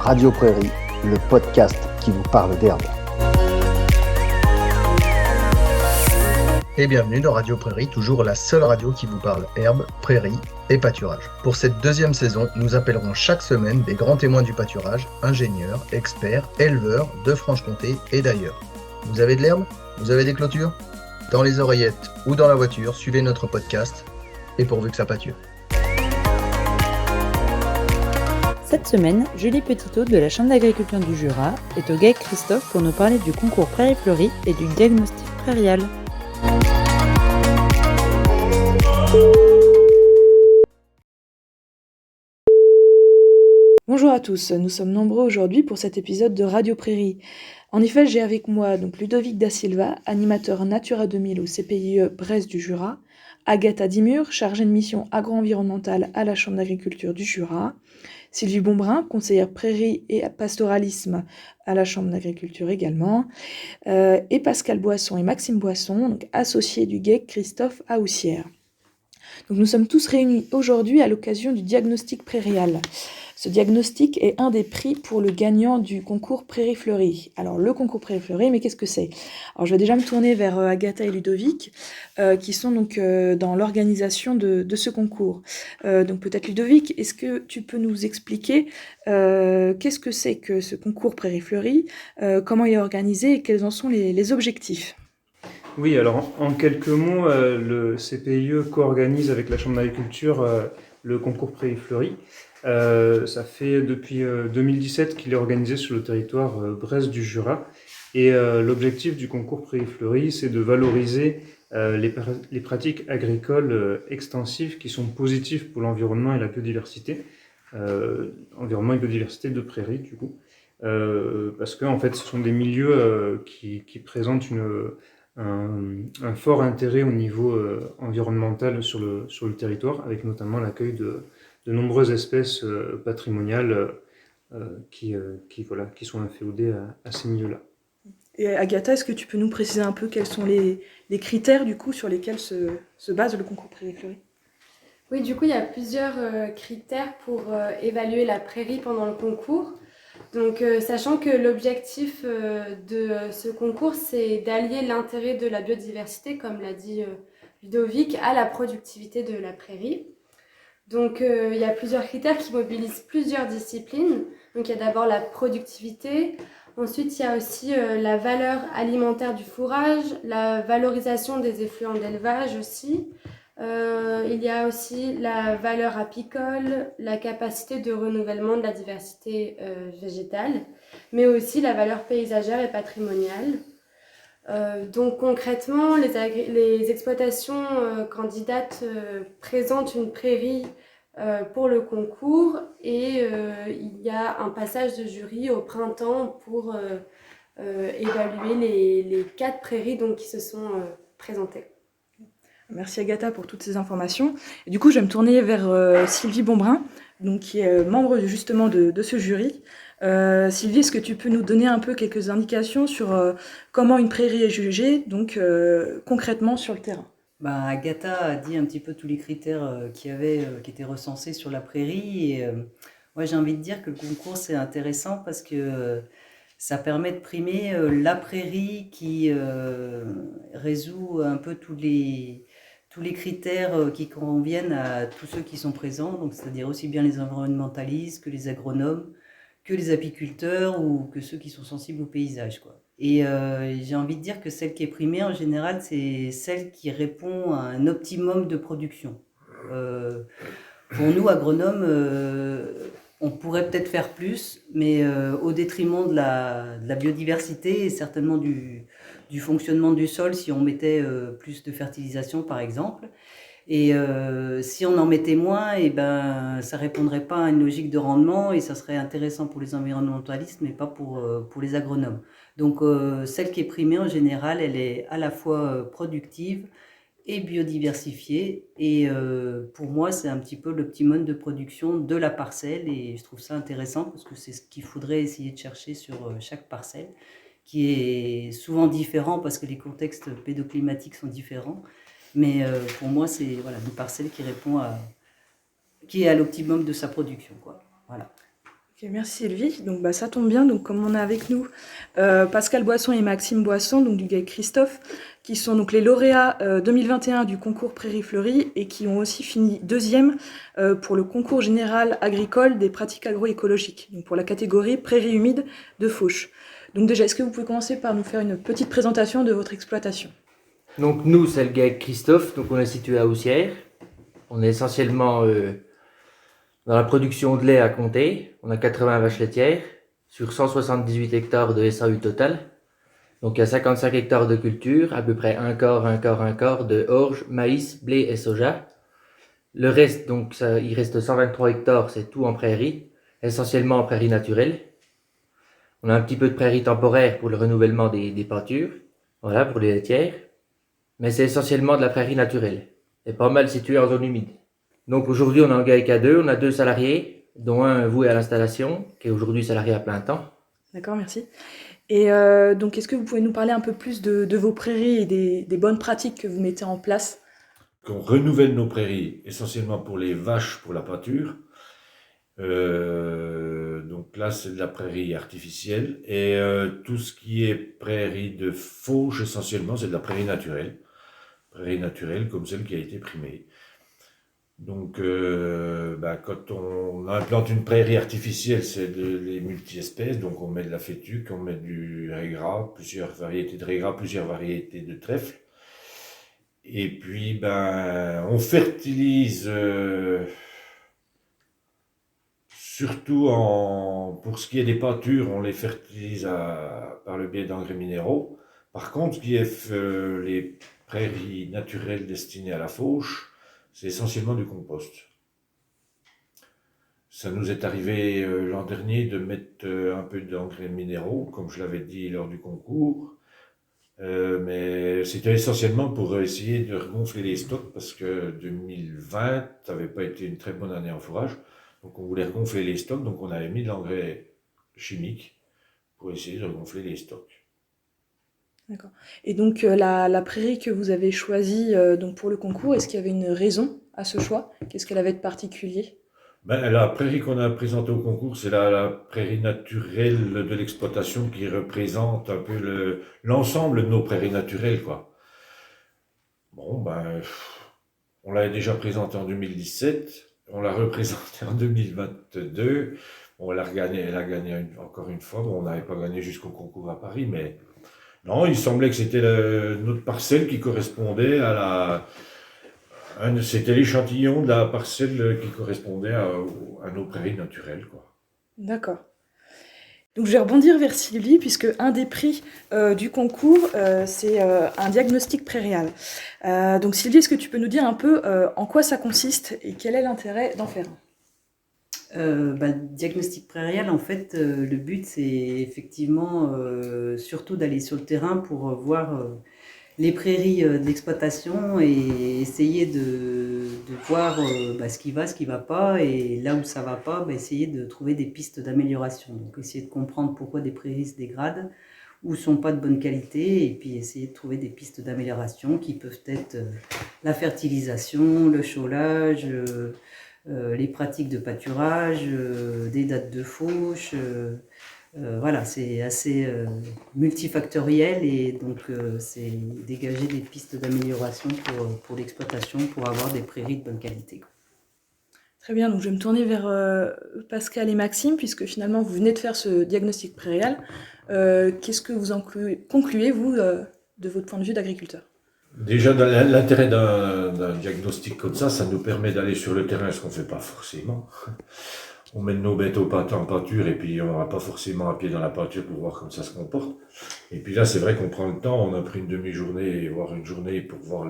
Radio Prairie, le podcast qui vous parle d'herbe. Et bienvenue dans Radio Prairie, toujours la seule radio qui vous parle herbe, prairie et pâturage. Pour cette deuxième saison, nous appellerons chaque semaine des grands témoins du pâturage, ingénieurs, experts, éleveurs de Franche-Comté et d'ailleurs. Vous avez de l'herbe ? Vous avez des clôtures ? Dans les oreillettes ou dans la voiture, suivez notre podcast et pourvu que ça pâture. Cette semaine, Julie Petitot de la Chambre d'agriculture du Jura est au GEC Christophe pour nous parler du concours Prairie Fleurie et du diagnostic prairial. Bonjour à tous, nous sommes nombreux aujourd'hui pour cet épisode de Radio Prairie. En effet, j'ai avec moi Ludovic Da Silva, animateur Natura 2000 au CPIE Bresse du Jura, Agatha Dimur, chargée de mission agro-environnementale à la Chambre d'agriculture du Jura, Sylvie Bonbrun, conseillère prairie et pastoralisme à la Chambre d'agriculture également, et Pascal Boisson et Maxime Boisson, associés du GEC Christophe à Houssières. Donc nous sommes tous réunis aujourd'hui à l'occasion du diagnostic prairial. Ce diagnostic est un des prix pour le gagnant du concours Prairie Fleurie. Alors le concours Prairie Fleurie, mais qu'est-ce que c'est ? Alors je vais déjà me tourner vers Agatha et Ludovic, qui sont donc dans l'organisation de ce concours. Donc peut-être Ludovic, est-ce que tu peux nous expliquer qu'est-ce que c'est que ce concours Prairie Fleurie, comment il est organisé et quels en sont les objectifs ? Oui, alors en quelques mots, le CPIE co-organise avec la Chambre d'agriculture le concours Prairie Fleurie. Ça fait depuis 2017 qu'il est organisé sur le territoire Bresse du Jura. Et l'objectif du concours Prairie Fleurie, c'est de valoriser les pratiques agricoles extensives qui sont positives pour l'environnement et la biodiversité. Environnement et biodiversité de prairie, du coup. Parce que en fait, ce sont des milieux qui présentent un fort intérêt au niveau environnemental sur le territoire, avec notamment l'accueil de nombreuses espèces patrimoniales qui sont inféodées à ces milieux-là. Et Agatha, est-ce que tu peux nous préciser un peu quels sont les critères du coup sur lesquels se base le concours Prairie Fleurie ? Oui, du coup, il y a plusieurs critères pour évaluer la prairie pendant le concours. Donc, sachant que l'objectif de ce concours, c'est d'allier l'intérêt de la biodiversité, comme l'a dit Ludovic, à la productivité de la prairie. Donc, il y a plusieurs critères qui mobilisent plusieurs disciplines. Donc, il y a d'abord la productivité. Ensuite, il y a aussi la valeur alimentaire du fourrage, la valorisation des effluents d'élevage aussi. Il y a aussi la valeur apicole, la capacité de renouvellement de la diversité végétale, mais aussi la valeur paysagère et patrimoniale. Donc concrètement, les exploitations candidates présentent une prairie pour le concours et il y a un passage de jury au printemps pour évaluer les 4 prairies donc, qui se sont présentées. Merci Agatha pour toutes ces informations. Et du coup, je vais me tourner vers Sylvie Bonbrun, donc, qui est membre justement de ce jury. Sylvie, est-ce que tu peux nous donner un peu quelques indications sur comment une prairie est jugée, donc concrètement sur le terrain ? Agatha a dit un petit peu tous les critères qui étaient recensés sur la prairie. Et moi, j'ai envie de dire que le concours, c'est intéressant parce que ça permet de primer la prairie qui résout un peu tous les critères qui conviennent à tous ceux qui sont présents, donc c'est-à-dire aussi bien les environnementalistes que les agronomes, que les apiculteurs ou que ceux qui sont sensibles au paysage, quoi. Et j'ai envie de dire que celle qui est primée, en général, c'est celle qui répond à un optimum de production. Pour nous, agronomes, on pourrait peut-être faire plus, mais au détriment de la biodiversité et certainement du fonctionnement du sol si on mettait plus de fertilisation, par exemple. Et si on en mettait moins, ça répondrait pas à une logique de rendement et ça serait intéressant pour les environnementalistes, mais pas pour les agronomes. Donc celle qui est primée en général, elle est à la fois productive et biodiversifiée. Et pour moi, c'est un petit peu l'optimum de production de la parcelle et je trouve ça intéressant parce que c'est ce qu'il faudrait essayer de chercher sur chaque parcelle, qui est souvent différent parce que les contextes pédoclimatiques sont différents. Mais pour moi, c'est une parcelle qui est à l'optimum de sa production, quoi. Voilà. Ok, merci Sylvie. Donc ça tombe bien. Donc comme on a avec nous Pascal Boisson et Maxime Boisson, donc du GAEC Christophe, qui sont donc les lauréats 2021 du concours Prairie Fleurie et qui ont aussi fini deuxième pour le concours général agricole des pratiques agroécologiques, donc pour la catégorie prairie humide de Fauche. Donc déjà, est-ce que vous pouvez commencer par nous faire une petite présentation de votre exploitation? Donc nous, c'est le GAEC Christophe, donc on est situé à Houssières. On est essentiellement dans la production de lait à Comté. On a 80 vaches laitières sur 178 hectares de SAU total. Donc il y a 55 hectares de culture, à peu près un quart de orge, maïs, blé et soja. Le reste, donc il reste 123 hectares, c'est tout en prairie, essentiellement en prairie naturelle. On a un petit peu de prairie temporaire pour le renouvellement des pâtures, voilà, pour les laitières. Mais c'est essentiellement de la prairie naturelle, et pas mal située en zone humide. Donc aujourd'hui, on est en GAEC à 2, on a 2 salariés, dont un voué à l'installation, qui est aujourd'hui salarié à plein temps. D'accord, merci. Et donc, est-ce que vous pouvez nous parler un peu plus de vos prairies et des bonnes pratiques que vous mettez en place? On renouvelle nos prairies, essentiellement pour les vaches, pour la pâture. Donc là, c'est de la prairie artificielle. Et tout ce qui est prairie de fauche, essentiellement, c'est de la prairie naturelle. Prairie naturelle comme celle qui a été primée. Donc, quand on implante une prairie artificielle, c'est les multi-espèces. Donc, on met de la fétuque, on met du régras, plusieurs variétés de régras, plusieurs variétés de trèfle. Et puis, on fertilise surtout pour ce qui est des pâtures, on les fertilise par le biais d'engrais minéraux. Par contre, ce qui est les prairies naturelles destinées à la fauche, c'est essentiellement du compost. Ça nous est arrivé l'an dernier de mettre un peu d'engrais minéraux, comme je l'avais dit lors du concours. Mais c'était essentiellement pour essayer de regonfler les stocks parce que 2020 n'avait pas été une très bonne année en fourrage. Donc on voulait regonfler les stocks, donc on avait mis de l'engrais chimique pour essayer de regonfler les stocks. D'accord. Et donc la prairie que vous avez choisie donc pour le concours, est-ce qu'il y avait une raison à ce choix? Qu'est-ce qu'elle avait de particulier? La prairie qu'on a présentée au concours, c'est la prairie naturelle de l'exploitation qui représente un peu l'ensemble de nos prairies naturelles, quoi. Bon, on l'a déjà présentée en 2017, on l'a représentée en 2022, elle a gagné encore une fois. Bon, on n'avait pas gagné jusqu'au concours à Paris, mais non, il semblait que c'était notre parcelle qui correspondait c'était l'échantillon de la parcelle qui correspondait à nos prairies naturelles, quoi. D'accord. Donc je vais rebondir vers Sylvie, puisque un des prix du concours, c'est un diagnostic prairial. Donc Sylvie, est-ce que tu peux nous dire un peu en quoi ça consiste et quel est l'intérêt d'en faire un? Le diagnostic prairial, en fait, le but, c'est effectivement surtout d'aller sur le terrain pour voir les prairies d'exploitation et essayer de voir ce qui va, ce qui va pas, et là où ça va pas, essayer de trouver des pistes d'amélioration. Donc essayer de comprendre pourquoi des prairies se dégradent ou sont pas de bonne qualité, et puis essayer de trouver des pistes d'amélioration qui peuvent être la fertilisation, le chaulage, les pratiques de pâturage, des dates de fauche. Voilà, c'est assez multifactoriel, et donc c'est dégager des pistes d'amélioration pour l'exploitation, pour avoir des prairies de bonne qualité. Très bien, donc je vais me tourner vers Pascal et Maxime, puisque finalement vous venez de faire ce diagnostic prairial. Qu'est-ce que vous concluez, vous, de votre point de vue d'agriculteur? Déjà, l'intérêt d'un diagnostic comme ça nous permet d'aller sur le terrain, ce qu'on ne fait pas forcément. On met nos bêtes en pâture et puis on n'a pas forcément un pied dans la pâture pour voir comment ça se comporte. Et puis là, c'est vrai qu'on prend le temps, on a pris une demi-journée, voire une journée pour voir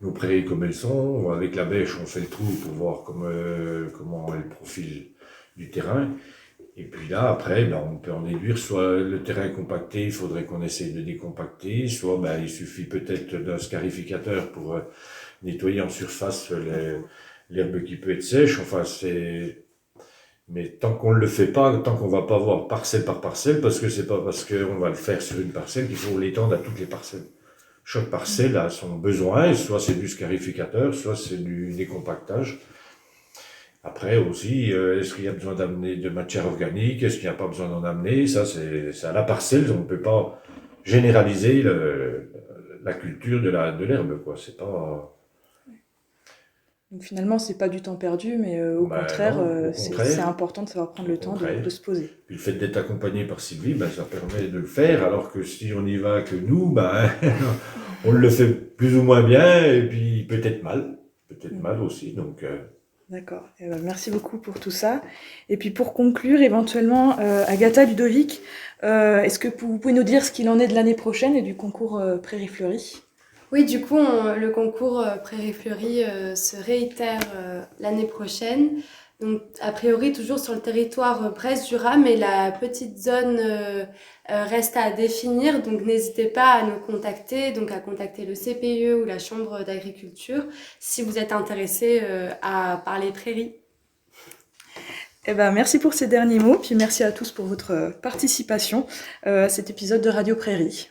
nos prairies comme elles sont. Avec la bêche, on fait le trou pour voir comment est le profil du terrain. Et puis là, après, on peut en déduire, soit le terrain est compacté, il faudrait qu'on essaye de décompacter, soit il suffit peut-être d'un scarificateur pour nettoyer en surface l'herbe qui peut être sèche. Enfin, mais tant qu'on ne le fait pas, tant qu'on va pas voir parcelle par parcelle, parce que c'est pas parce qu'on va le faire sur une parcelle qu'il faut l'étendre à toutes les parcelles. Chaque parcelle a son besoin, soit c'est du scarificateur, soit c'est du décompactage. Après aussi, est-ce qu'il y a besoin d'amener de matière organique? Est-ce qu'il n'y a pas besoin d'en amener? Ça, c'est à la parcelle. On ne peut pas généraliser la culture de l'herbe, quoi. C'est pas... Donc finalement, c'est pas du temps perdu, mais au contraire, c'est important de savoir prendre le temps de se poser. Puis le fait d'être accompagné par Sylvie, ça permet de le faire, alors que si on y va que nous, on le fait plus ou moins bien, et puis peut-être mal aussi. Donc, D'accord. Merci beaucoup pour tout ça. Et puis pour conclure, éventuellement, Agatha, Ludovic, est-ce que vous pouvez nous dire ce qu'il en est de l'année prochaine et du concours Prairie Fleurie ? Oui, du coup, le concours Prairie Fleurie se réitère l'année prochaine. Donc, a priori, toujours sur le territoire Brest-Jura, mais la petite zone reste à définir. Donc, n'hésitez pas à nous contacter, donc à contacter le CPIE ou la Chambre d'agriculture si vous êtes intéressé à parler prairies. Merci pour ces derniers mots, puis merci à tous pour votre participation à cet épisode de Radio Prairie.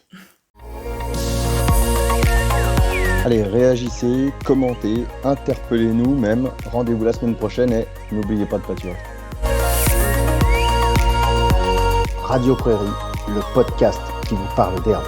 Allez, réagissez, commentez, interpellez-nous même. Rendez-vous la semaine prochaine et n'oubliez pas de pâturer. Radio Prairie, le podcast qui vous parle d'herbe.